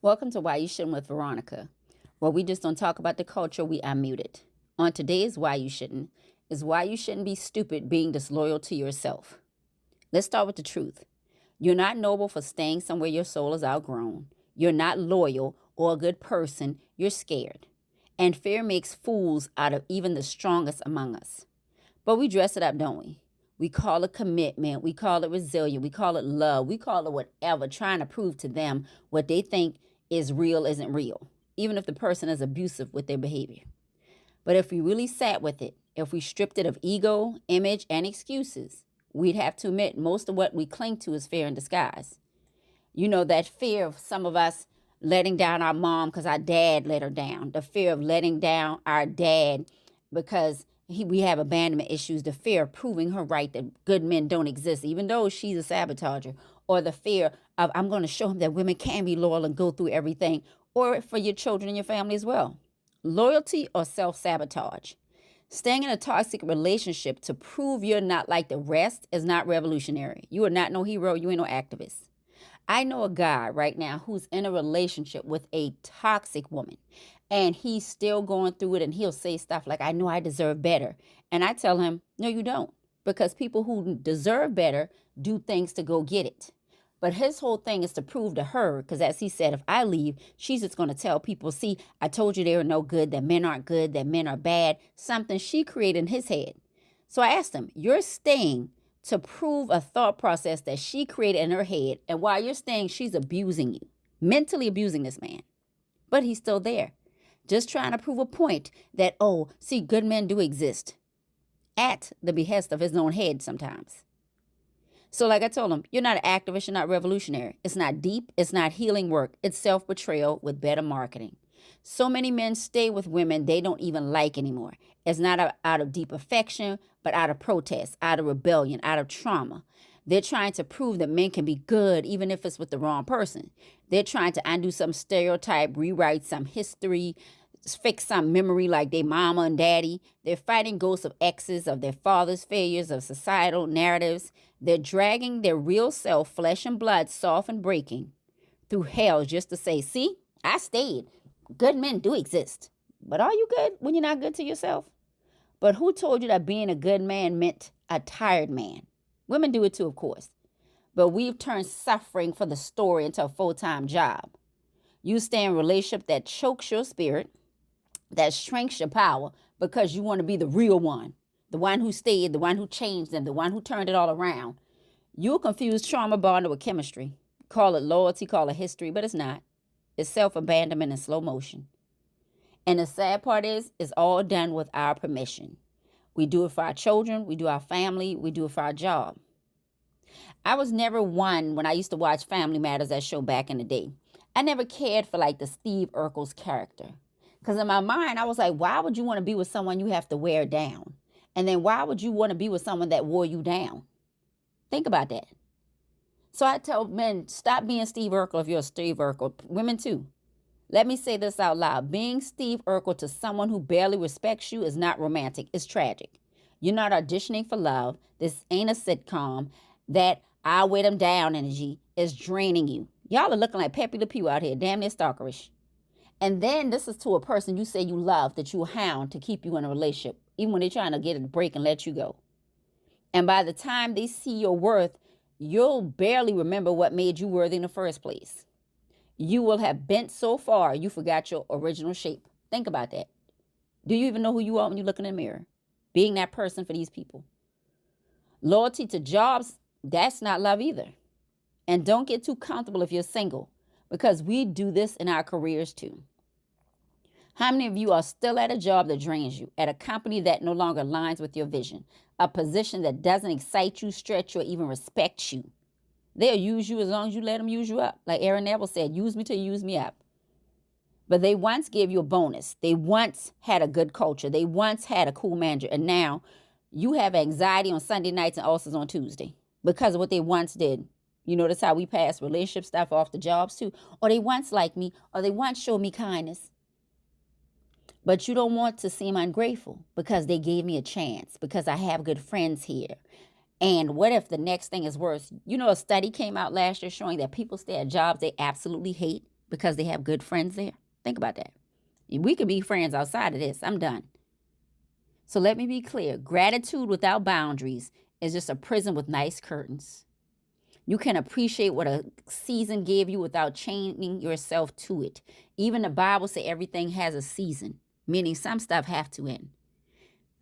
Welcome to Why You Shouldn't with Veronica, where we just don't talk about the culture, we unmute it. On today's Why You Shouldn't is why you shouldn't be stupid being disloyal to yourself. Let's start with the truth. You're not noble for staying somewhere your soul is outgrown. You're not loyal or a good person. You're scared. And fear makes fools out of even the strongest among us. But we dress it up, don't we? We call it commitment. We call it resilient. We call it love. We call it whatever, trying to prove to them what they think is real isn't real, even if the person is abusive with their behavior. But if we really sat with it, if we stripped it of ego, image, and excuses, we'd have to admit most of what we cling to is fear in disguise. You know, that fear of some of us letting down our mom because our dad let her down, the fear of letting down our dad because we have abandonment issues, the fear of proving her right that good men don't exist, even though she's a sabotager, or the fear of I'm going to show him that women can be loyal and go through everything, or for your children and your family as well. Loyalty or self-sabotage. Staying in a toxic relationship to prove you're not like the rest is not revolutionary. You are not no hero. You ain't no activist. I know a guy right now who's in a relationship with a toxic woman and he's still going through it, and he'll say stuff like, I know I deserve better. And I tell him, no, you don't, because people who deserve better do things to go get it. But his whole thing is to prove to her, because as he said, if I leave, she's just going to tell people, see, I told you they were no good, that men aren't good, that men are bad, something she created in his head. So I asked him, you're staying to prove a thought process that she created in her head, and while you're staying, she's abusing you, mentally abusing this man. But he's still there, just trying to prove a point that, oh, see, good men do exist, at the behest of his own head sometimes. So like I told him, you're not an activist, you're not revolutionary. It's not deep, it's not healing work. It's self-betrayal with better marketing. So many men stay with women they don't even like anymore. It's not out of deep affection, but out of protest, out of rebellion, out of trauma. They're trying to prove that men can be good even if it's with the wrong person. They're trying to undo some stereotype, rewrite some history, fix some memory like their mama and daddy. They're fighting ghosts of exes, of their father's failures, of societal narratives. They're dragging their real self, flesh and blood, soft and breaking, through hell just to say, see, I stayed. Good men do exist. But are you good when you're not good to yourself? But who told you that being a good man meant a tired man? Women do it too, of course. But we've turned suffering for the story into a full-time job. You stay in a relationship that chokes your spirit, that shrinks your power because you want to be the real one, the one who stayed, the one who changed them, the one who turned it all around. You'll confuse trauma bonding with chemistry. Call it loyalty, call it history, but it's not. It's self-abandonment in slow motion. And the sad part is, it's all done with our permission. We do it for our children, we do our family, we do it for our job. I was never one when I used to watch Family Matters, that show back in the day. I never cared for like the Steve Urkel's character. Because in my mind, I was like, why would you want to be with someone you have to wear down? And then why would you want to be with someone that wore you down? Think about that. So I tell men, stop being Steve Urkel if you're a Steve Urkel. Women too. Let me say this out loud. Being Steve Urkel to someone who barely respects you is not romantic. It's tragic. You're not auditioning for love. This ain't a sitcom. That I'll wear them down energy is draining you. Y'all are looking like Pepe Le Pew out here, damn near stalkerish. And then this is to a person you say you love, that you hound to keep you in a relationship, even when they're trying to get a break and let you go. And by the time they see your worth, you'll barely remember what made you worthy in the first place. You will have bent so far you forgot your original shape. Think about that. Do you even know who you are when you look in the mirror? Being that person for these people. Loyalty to jobs, that's not love either. And don't get too comfortable if you're single, because we do this in our careers too. How many of you are still at a job that drains you, at a company that no longer aligns with your vision, a position that doesn't excite you, stretch you, or even respect you? They'll use you as long as you let them use you up. Like Aaron Neville said, use me till you use me up. But they once gave you a bonus. They once had a good culture. They once had a cool manager. And now you have anxiety on Sunday nights and ulcers on Tuesday because of what they once did. You notice how we pass relationship stuff off the jobs too. Or they once liked me, or they once showed me kindness. But you don't want to seem ungrateful because they gave me a chance, because I have good friends here. And what if the next thing is worse? You know, a study came out last year showing that people stay at jobs they absolutely hate because they have good friends there? Think about that. We could be friends outside of this. I'm done. So let me be clear. Gratitude without boundaries is just a prison with nice curtains. You can appreciate what a season gave you without chaining yourself to it. Even the Bible says everything has a season, meaning some stuff have to end.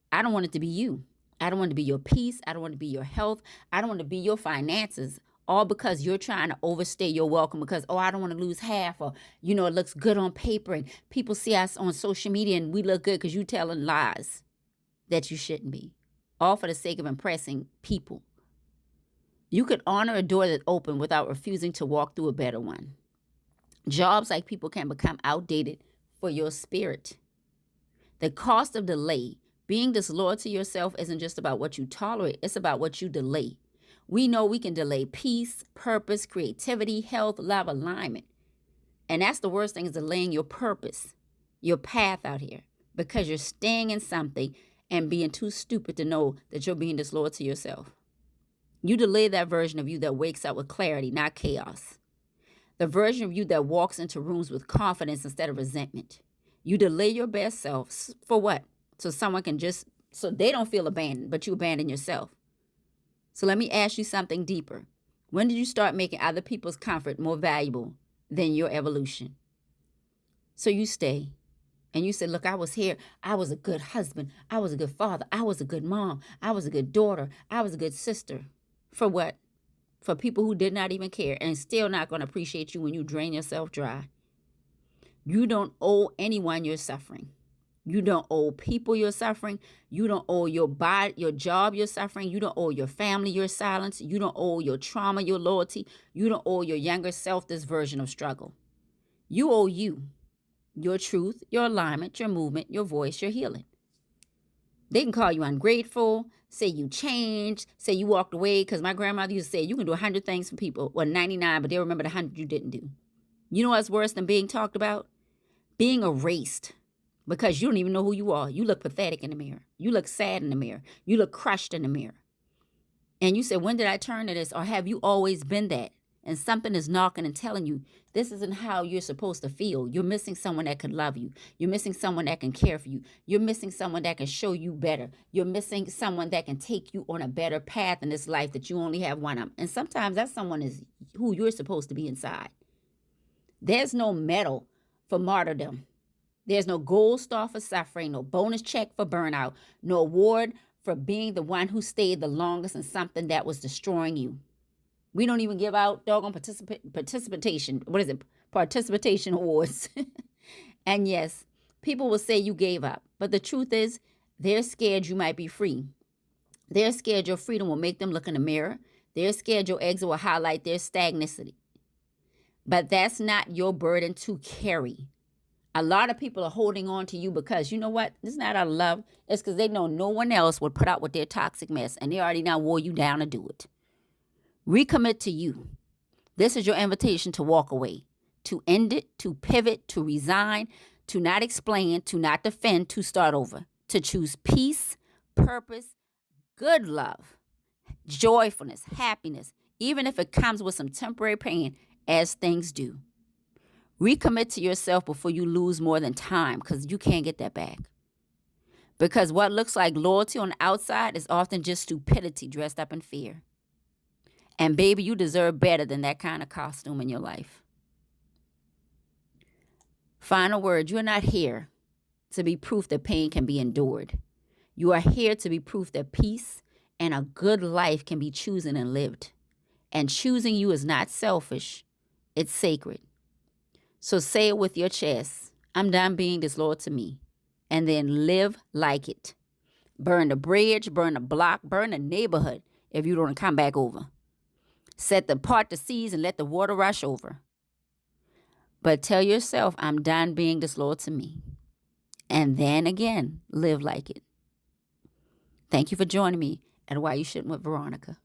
I don't want it to be you. I don't want it to be your peace. I don't want it to be your health. I don't want it to be your finances, all because you're trying to overstay your welcome because, I don't want to lose half, or, it looks good on paper and people see us on social media and we look good because you telling lies that you shouldn't be, all for the sake of impressing people. You could honor a door that opened without refusing to walk through a better one. Jobs like people can become outdated for your spirit. The cost of delay, being disloyal to yourself, isn't just about what you tolerate, it's about what you delay. We know we can delay peace, purpose, creativity, health, love, alignment. And that's the worst thing, is delaying your purpose, your path out here, because you're staying in something and being too stupid to know that you're being disloyal to yourself. You delay that version of you that wakes up with clarity, not chaos. The version of you that walks into rooms with confidence instead of resentment. You delay your best self for what? So they don't feel abandoned, but you abandon yourself. So let me ask you something deeper. When did you start making other people's comfort more valuable than your evolution? So you stay and you say, look, I was here. I was a good husband. I was a good father. I was a good mom. I was a good daughter. I was a good sister. For what? For people who did not even care and still not going to appreciate you when you drain yourself dry. You don't owe anyone your suffering. You don't owe people your suffering. You don't owe your body, your job, your suffering. You don't owe your family your silence. You don't owe your trauma your loyalty. You don't owe your younger self this version of struggle. You owe you, your truth, your alignment, your movement, your voice, your healing. They can call you ungrateful, say you changed, say you walked away, because my grandmother used to say you can do 100 things for people, 99, but they'll remember the 100 you didn't do. You know what's worse than being talked about? Being erased, because you don't even know who you are. You look pathetic in the mirror. You look sad in the mirror. You look crushed in the mirror. And you say, when did I turn to this? Or have you always been that? And something is knocking and telling you, this isn't how you're supposed to feel. You're missing someone that could love you. You're missing someone that can care for you. You're missing someone that can show you better. You're missing someone that can take you on a better path in this life that you only have one of. And sometimes that someone is who you're supposed to be inside. There's no medal for martyrdom. There's no gold star for suffering, no bonus check for burnout, no award for being the one who stayed the longest in something that was destroying you. We don't even give out doggone participation. Participation awards. And yes, people will say you gave up. But the truth is, they're scared you might be free. They're scared your freedom will make them look in the mirror. They're scared your exit will highlight their stagnancy. But that's not your burden to carry. A lot of people are holding on to you because, you know what? It's not out of love. It's because they know no one else would put up with their toxic mess. And they already now wore you down to do it. Recommit to you. This is your invitation to walk away, to end it, to pivot, to resign, to not explain, to not defend, to start over, to choose peace, purpose, good love, joyfulness, happiness, even if it comes with some temporary pain, as things do. Recommit to yourself before you lose more than time, because you can't get that back. Because what looks like loyalty on the outside is often just stupidity dressed up in fear. And baby, you deserve better than that kind of costume in your life. Final word, you're not here to be proof that pain can be endured. You are here to be proof that peace and a good life can be chosen and lived. And choosing you is not selfish, it's sacred. So say it with your chest, I'm done being disloyal to me. And then live like it. Burn the bridge, burn the block, burn the neighborhood if you don't come back over. Part the seas and let the water rush over. But tell yourself, I'm done being disloyal to me. And then again, live like it. Thank you for joining me at Why You Shouldn't with Veronica.